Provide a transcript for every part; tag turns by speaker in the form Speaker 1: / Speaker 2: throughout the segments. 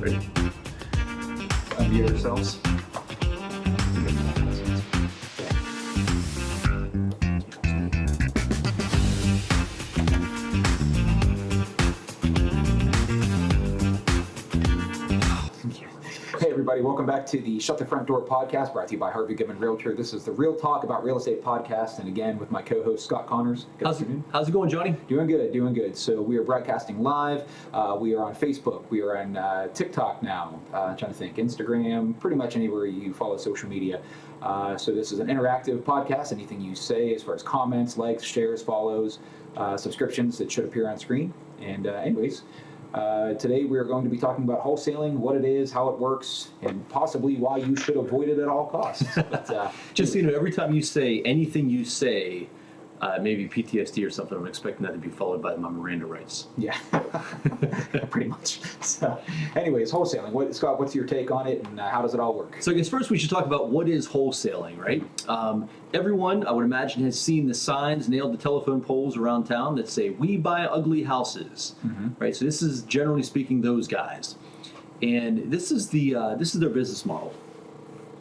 Speaker 1: Ready? Unmute ourselves. Hey everybody, welcome back to the Shut the Front Door podcast, brought to you by Harvey Goodman Realtor. This is the Real Talk About Real Estate podcast, and again with my co-host Scott Connors.
Speaker 2: How's it going, Johnny?
Speaker 1: Doing good. So we are broadcasting live. We are on Facebook. We are on TikTok now. I'm trying to think, Instagram, pretty much anywhere you follow social media. So this is an interactive podcast. Anything you say as far as comments, likes, shares, follows, subscriptions, that should appear on screen. And anyways, today we are going to be talking about wholesaling, what it is, how it works, and possibly why you should avoid it at all costs. But,
Speaker 2: just so you know, every time you say anything you say, maybe PTSD or something, I'm expecting that to be followed by my Miranda rights.
Speaker 1: Yeah, pretty much. So, anyways, wholesaling. Scott, what's your take on it, and how does it all work?
Speaker 2: So I guess first we should talk about what is wholesaling, right? Everyone, I would imagine, has seen the signs nailed to telephone poles around town that say, "We buy ugly houses," right? So this is, generally speaking, those guys. And this is their business model.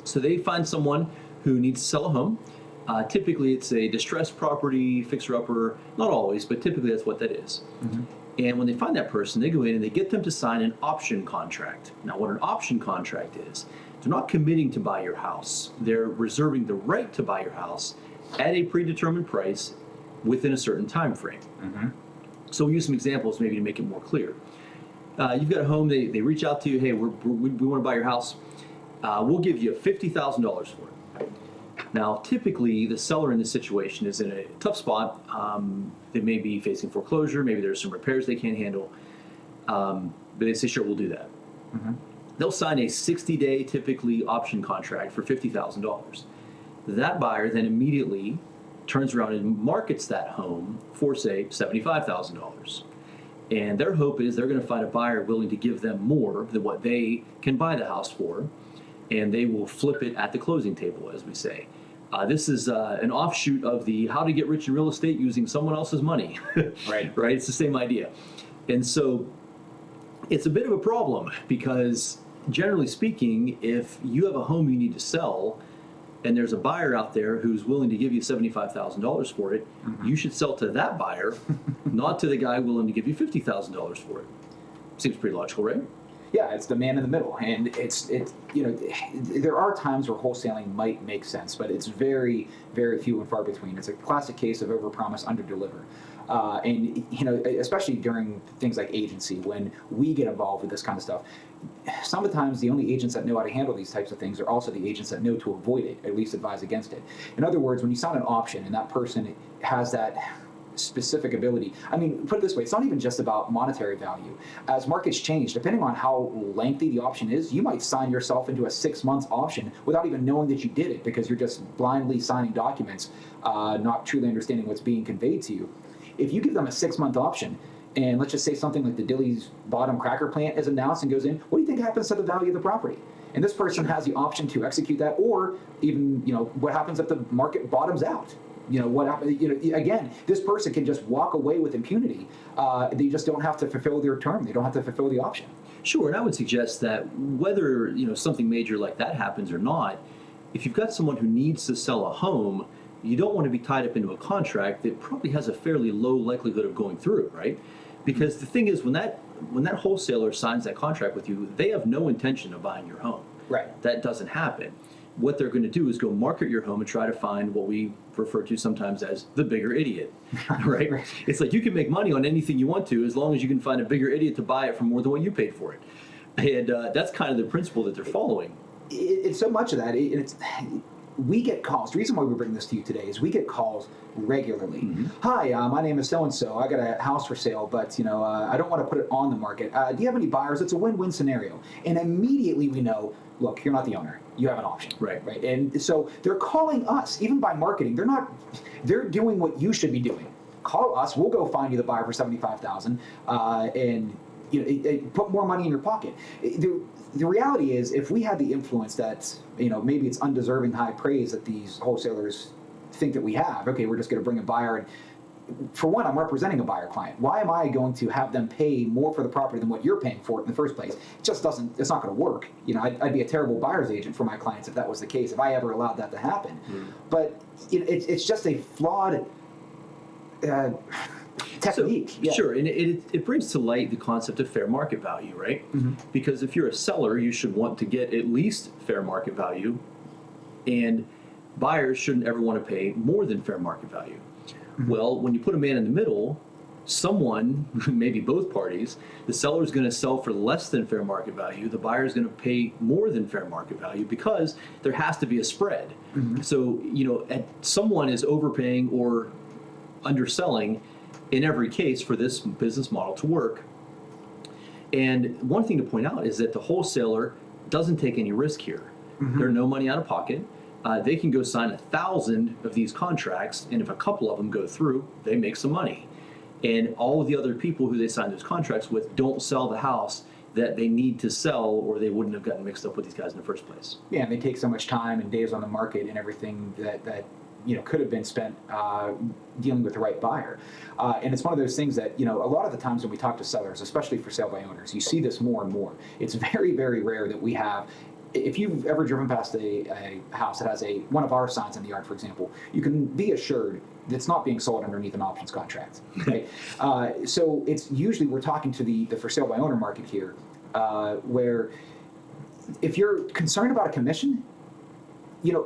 Speaker 2: So they find someone who needs to sell a home. Typically, it's a distressed property, fixer-upper. Not always, but typically that's what that is. And when they find that person, they go in and they get them to sign an option contract. Now, what an option contract is, they're not committing to buy your house. They're reserving the right to buy your house at a predetermined price within a certain time frame. So we'll use some examples maybe to make it more clear. You've got a home, they reach out to you, hey, we want to buy your house. We'll give you $50,000 for it. Now, typically, the seller in this situation is in a tough spot. They may be facing foreclosure. Maybe there's some repairs they can't handle. But they say, sure, we'll do that. They'll sign a 60-day, typically, option contract for $50,000. That buyer then immediately turns around and markets that home for, say, $75,000. And their hope is they're going to find a buyer willing to give them more than what they can buy the house for, and they will flip it at the closing table, as we say. This is an offshoot of the how to get rich in real estate using someone else's money.
Speaker 1: Right.
Speaker 2: Right? It's the same idea. And so it's a bit of a problem because, generally speaking, if you have a home you need to sell and there's a buyer out there who's willing to give you $75,000 for it, you should sell to that buyer, not to the guy willing to give you $50,000 for it. Seems pretty logical, right?
Speaker 1: Yeah, it's the man in the middle, and it's there are times where wholesaling might make sense, but it's very, very few and far between. It's a classic case of overpromise, underdeliver. And especially during things like agency, when we get involved with this kind of stuff, sometimes the only agents that know how to handle these types of things are also the agents that know to avoid it, at least advise against it. In other words, when you sign an option and that person has that specific ability. I mean, put it this way, it's not even just about monetary value. As markets change, depending on how lengthy the option is, you might sign yourself into a 6-month option without even knowing that you did it because you're just blindly signing documents, not truly understanding what's being conveyed to you. If you give them a 6-month option, and let's just say something like the Dilly's Bottom cracker plant is announced and goes in, what do you think happens to the value of the property? And this person has the option to execute that, or even, what happens if the market bottoms out? What happened? Again, this person can just walk away with impunity. They just don't have to fulfill their term. They don't have to fulfill the option.
Speaker 2: Sure, and I would suggest that whether something major like that happens or not, if you've got someone who needs to sell a home, you don't want to be tied up into a contract that probably has a fairly low likelihood of going through, right? Because the thing is, when that wholesaler signs that contract with you, they have no intention of buying your home.
Speaker 1: Right.
Speaker 2: That doesn't happen. What they're going to do is go market your home and try to find what we refer to sometimes as the bigger idiot, right? It's like you can make money on anything you want to as long as you can find a bigger idiot to buy it for more than what you paid for it. And that's kind of the principle that they're following.
Speaker 1: It's so much of that. We get calls. The reason why we bring this to you today is we get calls regularly. Hi, my name is so-and-so. I got a house for sale, but I don't want to put it on the market. Do you have any buyers? It's a win-win scenario. And immediately we know, look, you're not the owner. You have an option. Right. And so they're calling us, even by marketing. They're doing what you should be doing. Call us. We'll go find you the buyer for $75,000 and put more money in your pocket. The reality is, if we had the influence that, maybe it's undeserving high praise that these wholesalers think that we have, okay, we're just going to bring a buyer and for one, I'm representing a buyer client. Why am I going to have them pay more for the property than what you're paying for it in the first place? It just doesn't, it's not going to work. I'd be a terrible buyer's agent for my clients if that was the case, if I ever allowed that to happen. But it's just a flawed technique.
Speaker 2: So, sure, and it brings to light the concept of fair market value, right? Because if you're a seller, you should want to get at least fair market value, and buyers shouldn't ever want to pay more than fair market value. Well, when you put a man in the middle, someone, maybe both parties, the seller is going to sell for less than fair market value, the buyer is going to pay more than fair market value, because there has to be a spread. So, someone is overpaying or underselling in every case for this business model to work. And one thing to point out is that the wholesaler doesn't take any risk here. There's no money out of pocket. They can go sign 1,000 of these contracts, and if a couple of them go through, they make some money. And all of the other people who they sign those contracts with don't sell the house that they need to sell, or they wouldn't have gotten mixed up with these guys in the first place.
Speaker 1: Yeah, and they take so much time and days on the market and everything that could have been spent dealing with the right buyer. And it's one of those things that, a lot of the times when we talk to sellers, especially for sale by owners, you see this more and more. It's very, very rare that we have. If you've ever driven past a house that has one of our signs in the yard, for example, you can be assured that it's not being sold underneath an options contract. Right? So it's usually, we're talking to the for sale by owner market here, where if you're concerned about a commission,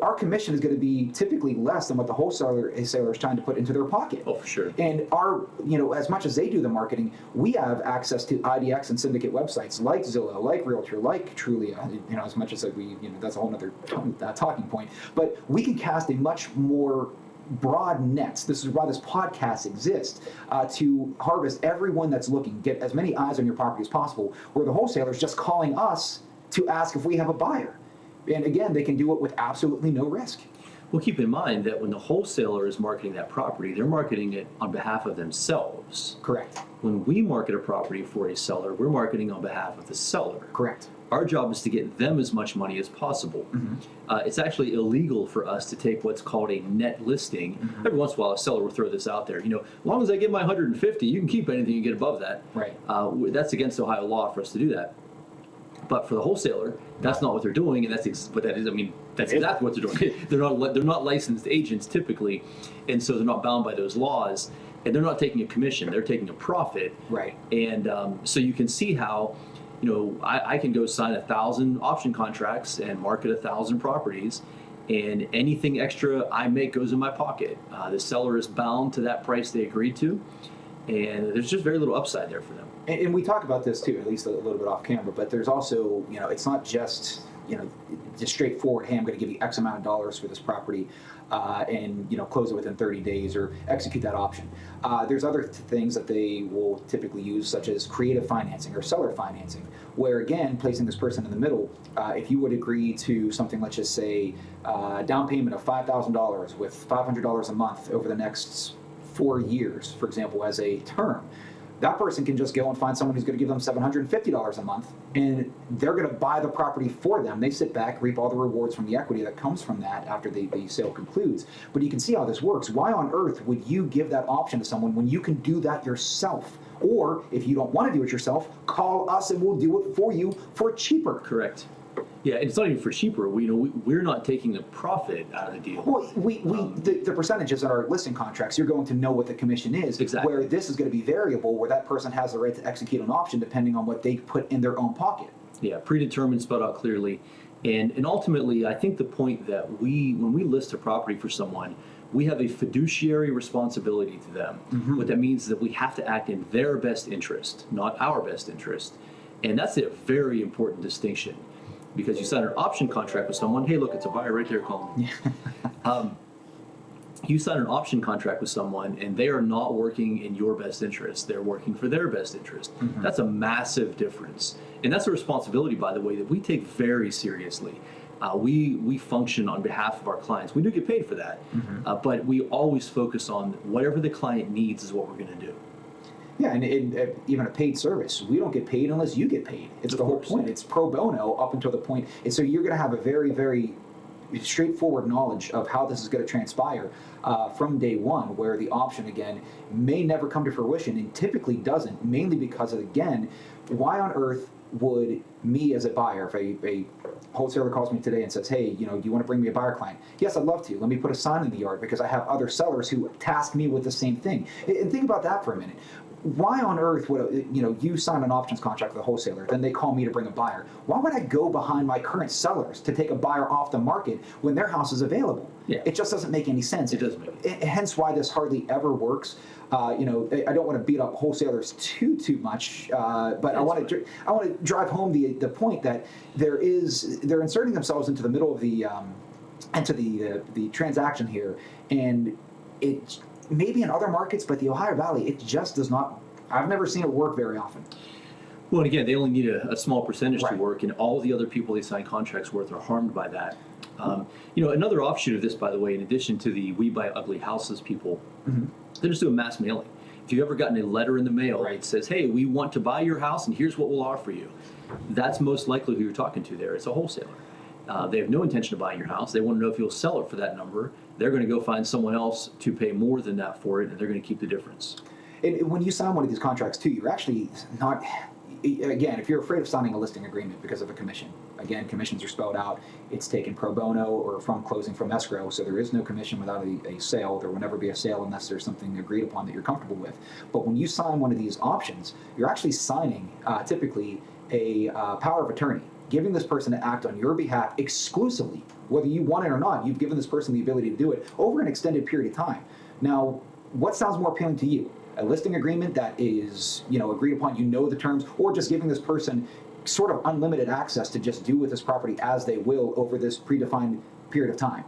Speaker 1: our commission is going to be typically less than what the wholesaler is trying to put into their pocket.
Speaker 2: Oh, for sure.
Speaker 1: And our, as much as they do the marketing, we have access to IDX and syndicate websites like Zillow, like Realtor, like Trulia. As much as we, that's a whole other talking point. But we can cast a much more broad nets. This is why this podcast exists, to harvest everyone that's looking, get as many eyes on your property as possible, where the wholesaler is just calling us to ask if we have a buyer. And again, they can do it with absolutely no risk.
Speaker 2: Well, keep in mind that when the wholesaler is marketing that property, they're marketing it on behalf of themselves.
Speaker 1: Correct.
Speaker 2: When we market a property for a seller, we're marketing on behalf of the seller.
Speaker 1: Correct.
Speaker 2: Our job is to get them as much money as possible. It's actually illegal for us to take what's called a net listing. Every once in a while, a seller will throw this out there. As long as I get my 150, you can keep anything you get above that.
Speaker 1: Right.
Speaker 2: That's against Ohio law for us to do that. But for the wholesaler, that's not what they're doing, and that's what that is. That's exactly what they're doing. They're not licensed agents typically, and so they're not bound by those laws, and they're not taking a commission. They're taking a profit.
Speaker 1: Right.
Speaker 2: And so you can see how, I can go sign 1,000 option contracts and market 1,000 properties, and anything extra I make goes in my pocket. The seller is bound to that price they agreed to, and there's just very little upside there for them.
Speaker 1: And we talk about this too, at least a little bit off camera, but there's also, it's not just, just straightforward, hey, I'm going to give you X amount of dollars for this property and, close it within 30 days or execute that option. There's other things that they will typically use, such as creative financing or seller financing, where again, placing this person in the middle, if you would agree to something, let's just say down payment of $5,000 with $500 a month over the next 4 years, for example, as a term, that person can just go and find someone who's going to give them $750 a month, and they're going to buy the property for them. They sit back, reap all the rewards from the equity that comes from that after the sale concludes. But you can see how this works. Why on earth would you give that option to someone when you can do that yourself? Or if you don't want to do it yourself, call us and we'll do it for you for cheaper.
Speaker 2: Correct. Yeah, and it's not even for cheaper. We're not taking the profit out of the deal.
Speaker 1: Well, the percentages in our listing contracts, you're going to know what the commission is.
Speaker 2: Exactly.
Speaker 1: Where this is going to be variable, where that person has the right to execute an option depending on what they put in their own pocket.
Speaker 2: Yeah, predetermined, spelled out clearly. And ultimately, I think the point that when we list a property for someone, we have a fiduciary responsibility to them. What that means is that we have to act in their best interest, not our best interest. And that's a very important distinction. Because you sign an option contract with someone, hey, look, it's a buyer right there calling. You sign an option contract with someone, and they are not working in your best interest. They're working for their best interest. That's a massive difference. And that's a responsibility, by the way, that we take very seriously. We function on behalf of our clients. We do get paid for that, but we always focus on whatever the client needs is what we're going to do.
Speaker 1: Yeah, and even a paid service, we don't get paid unless you get paid. It's the whole point. It's pro bono up until the point. And so you're going to have a very, very straightforward knowledge of how this is going to transpire from day one, where the option, again, may never come to fruition and typically doesn't, mainly because of, again, why on earth would me as a buyer, if a wholesaler calls me today and says, hey, do you want to bring me a buyer client? Yes, I'd love to. Let me put a sign in the yard because I have other sellers who task me with the same thing. And think about that for a minute. Why on earth would you sign an options contract with a wholesaler, then they call me to bring a buyer? Why would I go behind my current sellers to take a buyer off the market when their house is available?
Speaker 2: Yeah.
Speaker 1: It just doesn't make any sense.
Speaker 2: It doesn't make
Speaker 1: Hence why this hardly ever works. I don't want to beat up wholesalers too much, but I want to drive home the point that they're inserting themselves into the middle of the transaction here, and it maybe in other markets, but the Ohio Valley, it just does not. I've never seen it work very often.
Speaker 2: Well, and again, they only need a small percentage to
Speaker 1: Right.
Speaker 2: work, and all the other people they sign contracts with are harmed by that. Another offshoot of this, by the way, in addition to the We Buy Ugly Houses people, they just do a mass mailing. If you've ever gotten a letter in the mail that says, hey, we want to buy your house and here's what we'll offer you, that's most likely who you're talking to there. It's a wholesaler. They have no intention of buying your house. They want to know if you'll sell it for that number. They're going to go find someone else to pay more than that for it, and they're going to keep the difference.
Speaker 1: And when you sign one of these contracts, too, you're actually not. Again, if you're afraid of signing a listing agreement because of a commission, again, commissions are spelled out. It's taken pro bono or from closing from escrow, so there is no commission without a sale. There will never be a sale unless there's something agreed upon that you're comfortable with. But when you sign one of these options, you're actually signing typically a power of attorney, giving this person to act on your behalf exclusively, whether you want it or not. You've given this person the ability to do it over an extended period of time. Now, what sounds more appealing to you? A listing agreement that is, agreed upon, the terms, or just giving this person sort of unlimited access to just do with this property as they will over this predefined period of time?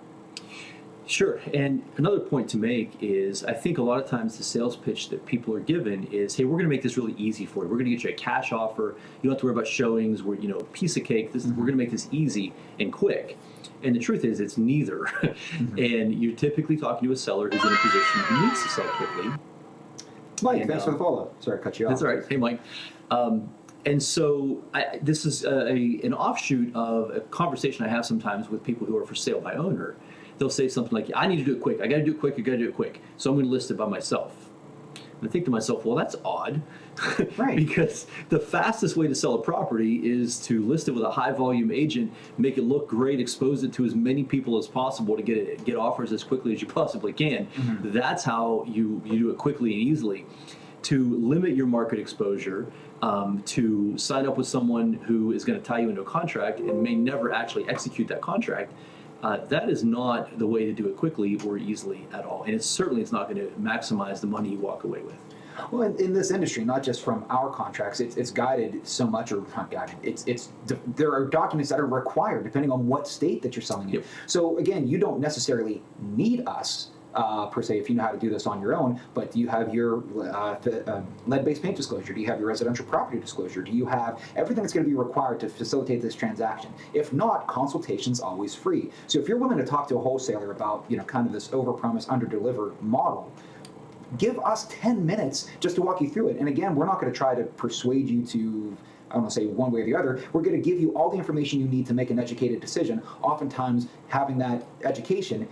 Speaker 2: Sure. And another point to make is I think a lot of times the sales pitch that people are given is, hey, we're going to make this really easy for you. We're going to get you a cash offer. You don't have to worry about showings. We're, piece of cake. We're going to make this easy and quick. And the truth is it's neither. And you're typically talking to a seller who's in a position who needs to sell quickly.
Speaker 1: Mike, thanks for the follow. Sorry, I cut you off.
Speaker 2: That's all right. Hey, Mike. And so this is an offshoot of a conversation I have sometimes with people who are for sale by owner. They'll say something like, I need to do it quick. I got to do it quick. I got to do it quick. So I'm going to list it by myself. And I think to myself, well, that's odd.
Speaker 1: Right.
Speaker 2: Because the fastest way to sell a property is to list it with a high volume agent, make it look great, expose it to as many people as possible to get offers as quickly as you possibly can. That's how you do it quickly and easily. To limit your market exposure, to sign up with someone who is going to tie you into a contract and may never actually execute that contract, that is not the way to do it quickly or easily at all. And it's not going to maximize the money you walk away with.
Speaker 1: Well, in this industry, not just from our contracts, it's guided so much, or not guided. There are documents that are required depending on what state that you're selling in.
Speaker 2: Yep.
Speaker 1: So again, you don't necessarily need us per se if you know how to do this on your own. But do you have your lead-based paint disclosure? Do you have your residential property disclosure? Do you have everything that's going to be required to facilitate this transaction? If not, consultation's always free. So if you're willing to talk to a wholesaler about kind of this overpromise, underdeliver model, give us 10 minutes just to walk you through it. And again, we're not going to try to persuade you to, I don't want to say one way or the other. We're going to give you all the information you need to make an educated decision. Oftentimes, having that education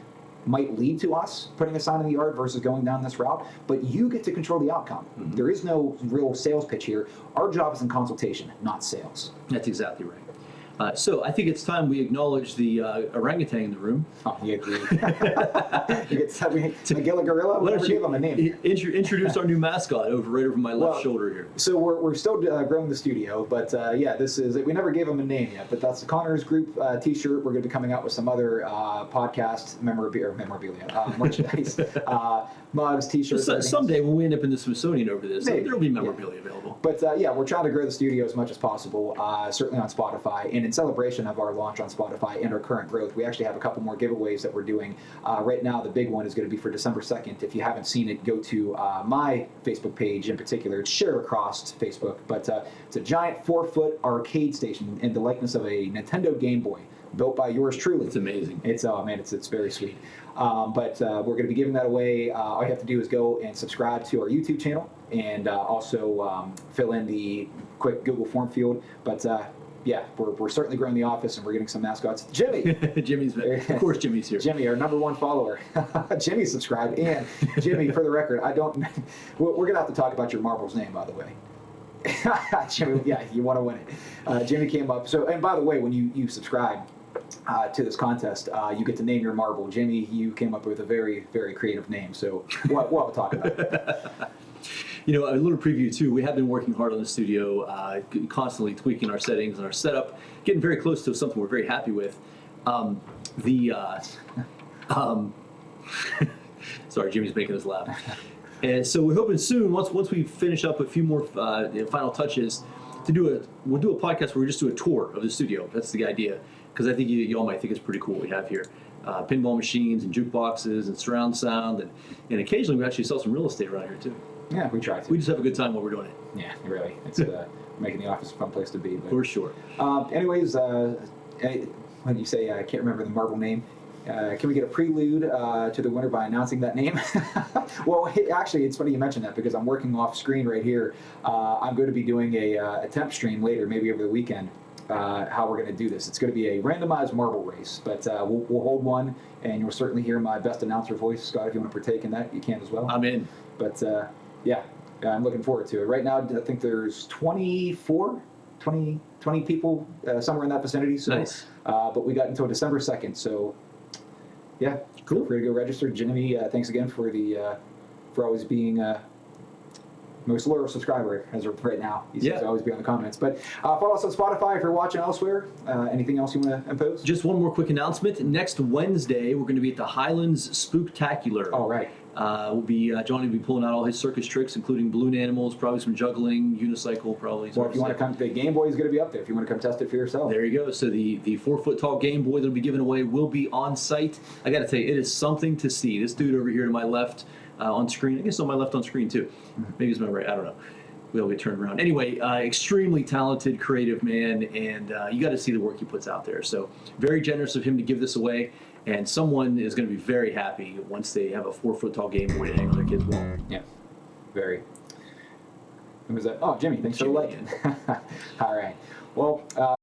Speaker 1: might lead to us putting a sign in the yard versus going down this route, but you get to control the outcome. There is no real sales pitch here. Our job is in consultation, not sales.
Speaker 2: That's exactly right. So I think it's time we acknowledge the orangutan in the room.
Speaker 1: Oh, you agree. You get Magilla Gorilla? We never gave him a name.
Speaker 2: Introduce our new mascot right over my left shoulder here.
Speaker 1: So we're still growing the studio, but this is, we never gave him a name yet, but that's the Connors Group t-shirt. We're going to be coming out with some other podcast memorabilia, merchandise, mugs, t-shirts.
Speaker 2: Someday when we end up in the Smithsonian over this, there'll be memorabilia available.
Speaker 1: But we're trying to grow the studio as much as possible, certainly on Spotify. And in celebration of our launch on Spotify and our current growth, we actually have a couple more giveaways that we're doing. Right now, the big one is going to be for December 2nd. If you haven't seen it, go to my Facebook page in particular. It's shared across Facebook, but it's a giant 4-foot arcade station in the likeness of a Nintendo Game Boy, built by yours truly.
Speaker 2: It's amazing.
Speaker 1: It's very sweet. But we're going to be giving that away. All you have to do is go and subscribe to our YouTube channel and also fill in the quick Google form field. But yeah, we're certainly growing the office, and we're getting some mascots. Jimmy,
Speaker 2: Jimmy's back. Of course, Jimmy's here.
Speaker 1: Jimmy, our #1 follower. Jimmy subscribed, and Jimmy, for the record, I don't. We're gonna have to talk about your Marvel's name, by the way. Jimmy, yeah, you want to win it. Jimmy came up. So, and by the way, when you subscribe to this contest, you get to name your marble. Jimmy, you came up with a very, very creative name. So we'll have to talk about it.
Speaker 2: You know, a little preview too. We have been working hard on the studio, constantly tweaking our settings and our setup, getting very close to something we're very happy with. Sorry, Jimmy's making us laugh. And so we're hoping soon, once we finish up a few more final touches, we'll do a podcast where we just do a tour of the studio. That's the idea, because I think you all might think it's pretty cool what we have here. Pinball machines and jukeboxes and surround sound, and occasionally we actually sell some real estate around here too.
Speaker 1: Yeah, we try to.
Speaker 2: We just have a good time while we're doing it.
Speaker 1: Yeah, really. It's making the office a fun place to be. But,
Speaker 2: for sure.
Speaker 1: Anyways, what did you say? I can't remember the marble name. Can we get a prelude to the winner by announcing that name? Well, actually, it's funny you mentioned that because I'm working off screen right here. I'm going to be doing a temp stream later, maybe over the weekend, how we're going to do this. It's going to be a randomized marble race, but we'll hold one, and you'll certainly hear my best announcer voice. Scott, if you want to partake in that, you can as well.
Speaker 2: I'm in.
Speaker 1: But yeah, I'm looking forward to it. Right now, I think there's 20 people, somewhere in that vicinity. So,
Speaker 2: nice.
Speaker 1: But we got until December 2nd, so yeah,
Speaker 2: cool.
Speaker 1: Feel free to go register. Jimmy, thanks again for for always being most loyal subscriber as of right now. He seems to always be on the comments. But follow us on Spotify if you're watching elsewhere. Anything else you want to impose?
Speaker 2: Just one more quick announcement. Next Wednesday, we're going to be at the Highlands Spooktacular.
Speaker 1: All right.
Speaker 2: Johnny will be pulling out all his circus tricks, including balloon animals, probably some juggling, unicycle, probably.
Speaker 1: Well, if you want to come, the Game Boy is going to be up there. If you want to come test it for yourself.
Speaker 2: There you go. So the 4-foot-tall Game Boy that'll be given away will be on site. I got to tell you, it is something to see. This dude over here to my left on screen, I guess on my left on screen too. Maybe it's my right. I don't know. We'll get turned around. Anyway, extremely talented, creative man, and you got to see the work he puts out there. So very generous of him to give this away. And someone is going to be very happy once they have a 4-foot-tall Game Boy to hang on their kid's wall.
Speaker 1: Yeah, very. Who was that? Oh, Jimmy. Thanks for the like. All right. Well.